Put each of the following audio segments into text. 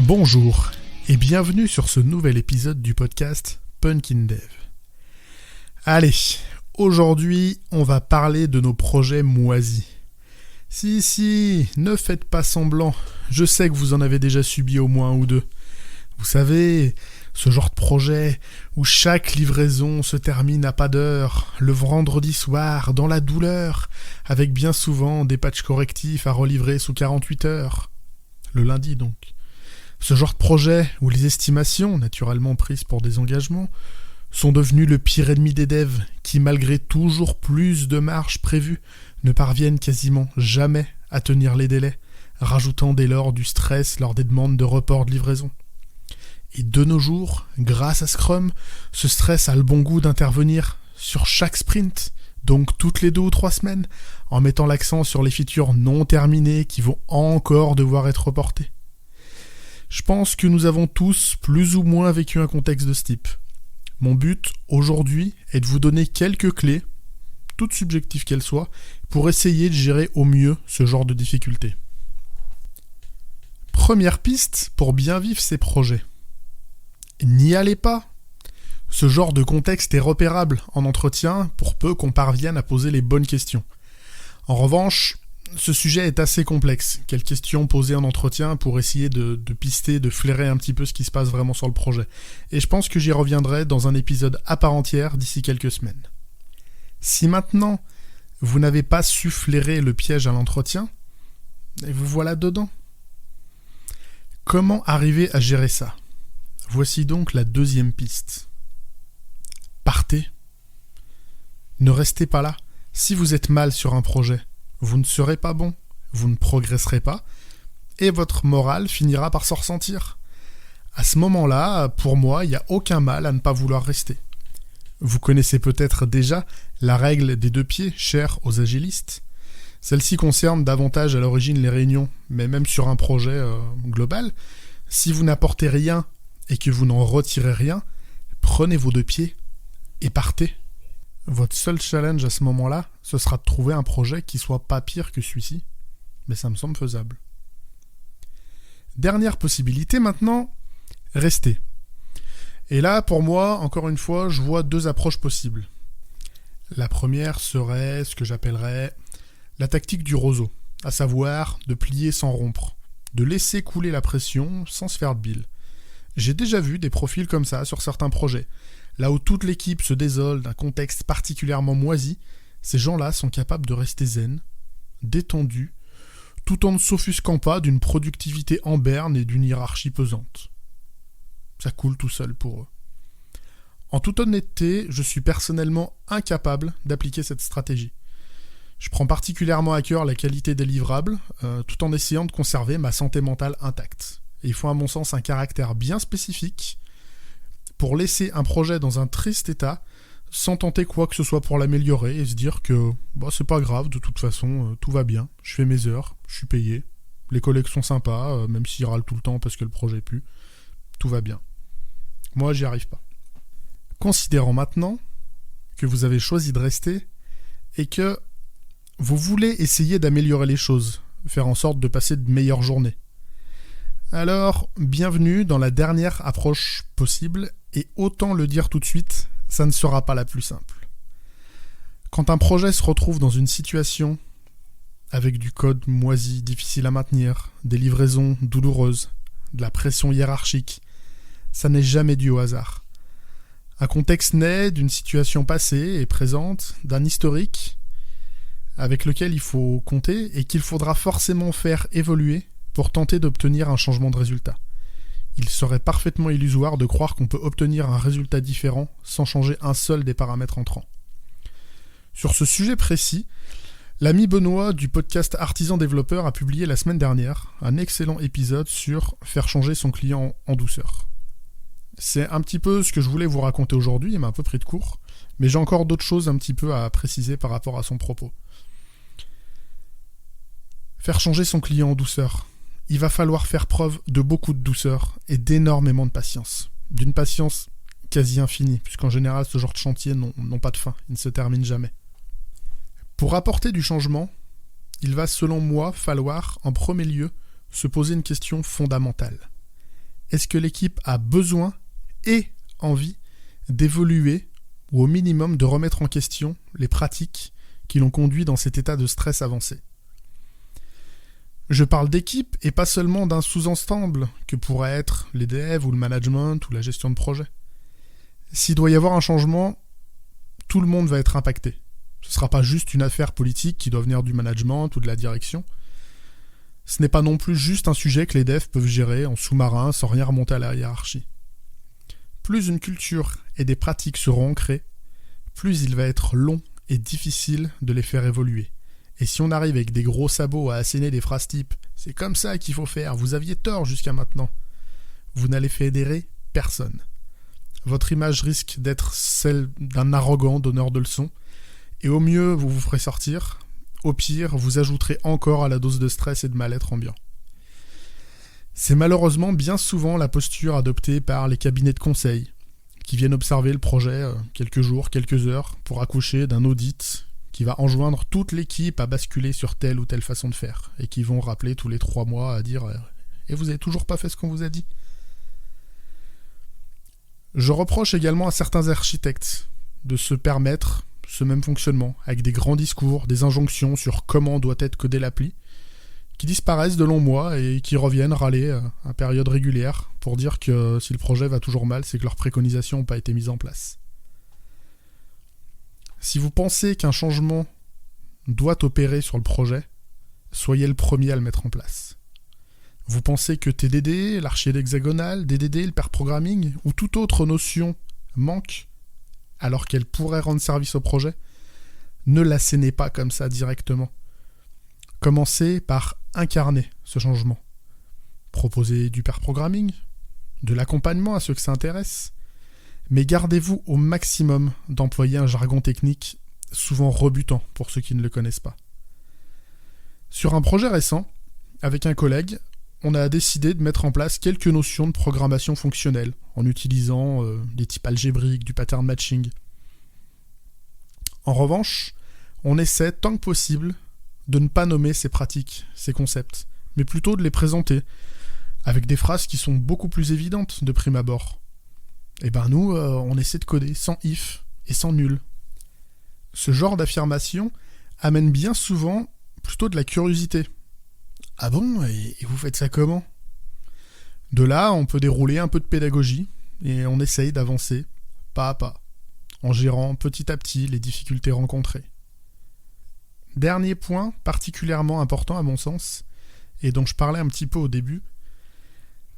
Bonjour et bienvenue sur ce nouvel épisode du podcast Punkin Dev. Allez, aujourd'hui on va parler de nos projets moisis. Si, ne faites pas semblant, je sais que vous en avez déjà subi au moins un ou deux. Vous savez, ce genre de projet où chaque livraison se termine à pas d'heure, le vendredi soir, dans la douleur, avec bien souvent des patchs correctifs à relivrer sous 48 heures. Le lundi donc. Ce genre de projet où les estimations, naturellement prises pour des engagements, sont devenues le pire ennemi des devs qui, malgré toujours plus de marge prévue, ne parviennent quasiment jamais à tenir les délais, rajoutant dès lors du stress lors des demandes de report de livraison. Et de nos jours, grâce à Scrum, ce stress a le bon goût d'intervenir sur chaque sprint, donc toutes les 2 ou 3 semaines, en mettant l'accent sur les features non terminées qui vont encore devoir être reportées. Je pense que nous avons tous plus ou moins vécu un contexte de ce type. Mon but, aujourd'hui, est de vous donner quelques clés, toutes subjectives qu'elles soient, pour essayer de gérer au mieux ce genre de difficultés. Première piste pour bien vivre ces projets. N'y allez pas. Ce genre de contexte est repérable en entretien pour peu qu'on parvienne à poser les bonnes questions. En revanche, ce sujet est assez complexe. Quelles questions poser en entretien pour essayer de pister, de flairer un petit peu ce qui se passe vraiment sur le projet. Et je pense que j'y reviendrai dans un épisode à part entière d'ici quelques semaines. Si maintenant, vous n'avez pas su flairer le piège à l'entretien, et vous voilà dedans. Comment arriver à gérer ça ? Voici donc la deuxième piste. Partez. Ne restez pas là. Si vous êtes mal sur un projet, vous ne serez pas bon, vous ne progresserez pas, et votre morale finira par s'en ressentir. À ce moment-là, pour moi, il n'y a aucun mal à ne pas vouloir rester. Vous connaissez peut-être déjà la règle des 2 pieds, chère aux agilistes. Celle-ci concerne davantage à l'origine les réunions, mais même sur un projet global. Si vous n'apportez rien et que vous n'en retirez rien, prenez vos 2 pieds et partez. Votre seul challenge à ce moment-là, ce sera de trouver un projet qui soit pas pire que celui-ci. Mais ça me semble faisable. Dernière possibilité maintenant, rester. Et là, pour moi, encore une fois, je vois 2 approches possibles. La première serait ce que j'appellerais la tactique du roseau, à savoir de plier sans rompre, de laisser couler la pression sans se faire de bile. J'ai déjà vu des profils comme ça sur certains projets. Là où toute l'équipe se désole d'un contexte particulièrement moisi, ces gens-là sont capables de rester zen, détendus, tout en ne s'offusquant pas d'une productivité en berne et d'une hiérarchie pesante. Ça coule tout seul pour eux. En toute honnêteté, je suis personnellement incapable d'appliquer cette stratégie. Je prends particulièrement à cœur la qualité des livrables, tout en essayant de conserver ma santé mentale intacte. Et il faut à mon sens un caractère bien spécifique pour laisser un projet dans un triste état sans tenter quoi que ce soit pour l'améliorer et se dire que c'est pas grave, de toute façon, tout va bien, je fais mes heures, je suis payé, les collègues sont sympas, même s'ils râlent tout le temps parce que le projet pue, tout va bien. Moi, j'y arrive pas. Considérons maintenant que vous avez choisi de rester et que vous voulez essayer d'améliorer les choses, faire en sorte de passer de meilleures journées. Alors, bienvenue dans la dernière approche possible, et autant le dire tout de suite, ça ne sera pas la plus simple. Quand un projet se retrouve dans une situation avec du code moisi, difficile à maintenir, des livraisons douloureuses, de la pression hiérarchique, ça n'est jamais dû au hasard. Un contexte naît d'une situation passée et présente, d'un historique avec lequel il faut compter et qu'il faudra forcément faire évoluer pour tenter d'obtenir un changement de résultat. Il serait parfaitement illusoire de croire qu'on peut obtenir un résultat différent sans changer un seul des paramètres entrants. Sur ce sujet précis, l'ami Benoît du podcast Artisan Développeur a publié la semaine dernière un excellent épisode sur faire changer son client en douceur. C'est un petit peu ce que je voulais vous raconter aujourd'hui, il m'a un peu pris de court, mais j'ai encore d'autres choses un petit peu à préciser par rapport à son propos. Faire changer son client en douceur. Il va falloir faire preuve de beaucoup de douceur et d'énormément de patience. D'une patience quasi infinie, puisqu'en général, ce genre de chantiers n'ont pas de fin, ils ne se terminent jamais. Pour apporter du changement, il va, selon moi, falloir, en premier lieu, se poser une question fondamentale. est-ce que l'équipe a besoin et envie d'évoluer ou au minimum de remettre en question les pratiques qui l'ont conduit dans cet état de stress avancé. Je parle d'équipe et pas seulement d'un sous-ensemble que pourrait être les devs ou le management ou la gestion de projet. S'il doit y avoir un changement, tout le monde va être impacté. Ce ne sera pas juste une affaire politique qui doit venir du management ou de la direction. Ce n'est pas non plus juste un sujet que les devs peuvent gérer en sous-marin sans rien remonter à la hiérarchie. Plus une culture et des pratiques seront ancrées, plus il va être long et difficile de les faire évoluer. Et si on arrive avec des gros sabots à asséner des phrases type « c'est comme ça qu'il faut faire, vous aviez tort jusqu'à maintenant », vous n'allez fédérer personne. Votre image risque d'être celle d'un arrogant donneur de leçons, et au mieux vous vous ferez sortir, au pire vous ajouterez encore à la dose de stress et de mal-être ambiant. C'est malheureusement bien souvent la posture adoptée par les cabinets de conseil, qui viennent observer le projet quelques jours, quelques heures, pour accoucher d'un audit qui va enjoindre toute l'équipe à basculer sur telle ou telle façon de faire, et qui vont rappeler tous les 3 mois à dire « Et vous avez toujours pas fait ce qu'on vous a dit ?» Je reproche également à certains architectes de se permettre ce même fonctionnement, avec des grands discours, des injonctions sur comment doit être codée l'appli, qui disparaissent de longs mois et qui reviennent râler à période régulière pour dire que si le projet va toujours mal, c'est que leurs préconisations n'ont pas été mises en place. Si vous pensez qu'un changement doit opérer sur le projet, soyez le premier à le mettre en place. Vous pensez que TDD, l'archi hexagonal, DDD, le pair programming ou toute autre notion manque alors qu'elle pourrait rendre service au projet, ne l'assénez pas comme ça directement. Commencez par incarner ce changement. Proposez du pair programming, de l'accompagnement à ceux que ça intéresse, mais gardez-vous au maximum d'employer un jargon technique souvent rebutant pour ceux qui ne le connaissent pas. Sur un projet récent, avec un collègue, on a décidé de mettre en place quelques notions de programmation fonctionnelle en utilisant des types algébriques, du pattern matching. En revanche, on essaie tant que possible de ne pas nommer ces pratiques, ces concepts, mais plutôt de les présenter avec des phrases qui sont beaucoup plus évidentes de prime abord. Et ben nous, on essaie de coder sans if et sans nul. Ce genre d'affirmation amène bien souvent plutôt de la curiosité. Ah bon, et vous faites ça comment ? De là, on peut dérouler un peu de pédagogie et on essaye d'avancer pas à pas, en gérant petit à petit les difficultés rencontrées. Dernier point particulièrement important à mon sens, et dont je parlais un petit peu au début,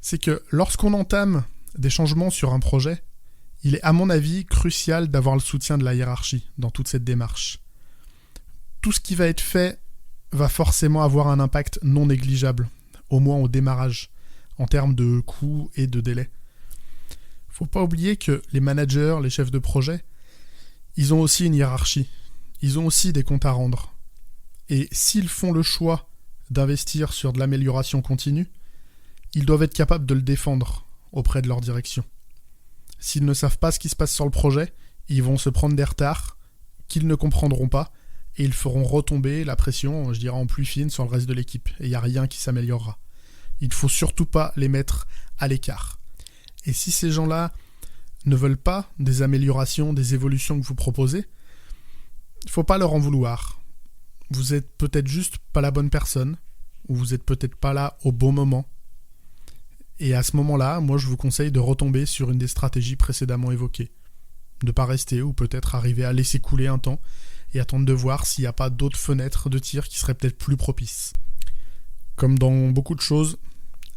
c'est que lorsqu'on entame des changements sur un projet, il est à mon avis crucial d'avoir le soutien de la hiérarchie dans toute cette démarche. Tout ce qui va être fait va forcément avoir un impact non négligeable, au moins au démarrage, en termes de coûts et de délais. Faut pas oublier que les managers, les chefs de projet, ils ont aussi une hiérarchie, ils ont aussi des comptes à rendre. Et s'ils font le choix d'investir sur de l'amélioration continue, ils doivent être capables de le défendre auprès de leur direction. S'ils ne savent pas ce qui se passe sur le projet, ils vont se prendre des retards qu'ils ne comprendront pas et ils feront retomber la pression, je dirais en pluie fine, sur le reste de l'équipe. Et il n'y a rien qui s'améliorera. Il ne faut surtout pas les mettre à l'écart. Et si ces gens-là ne veulent pas des améliorations, des évolutions que vous proposez, il ne faut pas leur en vouloir. Vous êtes peut-être juste pas la bonne personne, ou vous êtes peut-être pas là au bon moment. Et à ce moment-là, moi je vous conseille de retomber sur une des stratégies précédemment évoquées. De ne pas rester, ou peut-être arriver à laisser couler un temps, et attendre de voir s'il n'y a pas d'autres fenêtres de tir qui seraient peut-être plus propices. Comme dans beaucoup de choses,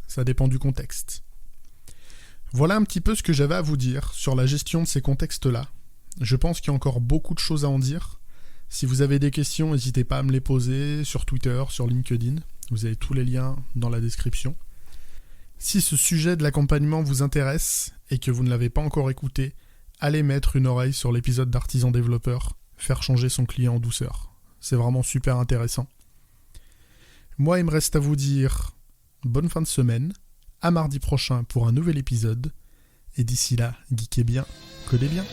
ça dépend du contexte. Voilà un petit peu ce que j'avais à vous dire sur la gestion de ces contextes-là. Je pense qu'il y a encore beaucoup de choses à en dire. Si vous avez des questions, n'hésitez pas à me les poser sur Twitter, sur LinkedIn. Vous avez tous les liens dans la description. Si ce sujet de l'accompagnement vous intéresse et que vous ne l'avez pas encore écouté, allez mettre une oreille sur l'épisode d'Artisan Développeur, faire changer son client en douceur. C'est vraiment super intéressant. Moi, il me reste à vous dire bonne fin de semaine, à mardi prochain pour un nouvel épisode, et d'ici là, geekez bien, codez bien.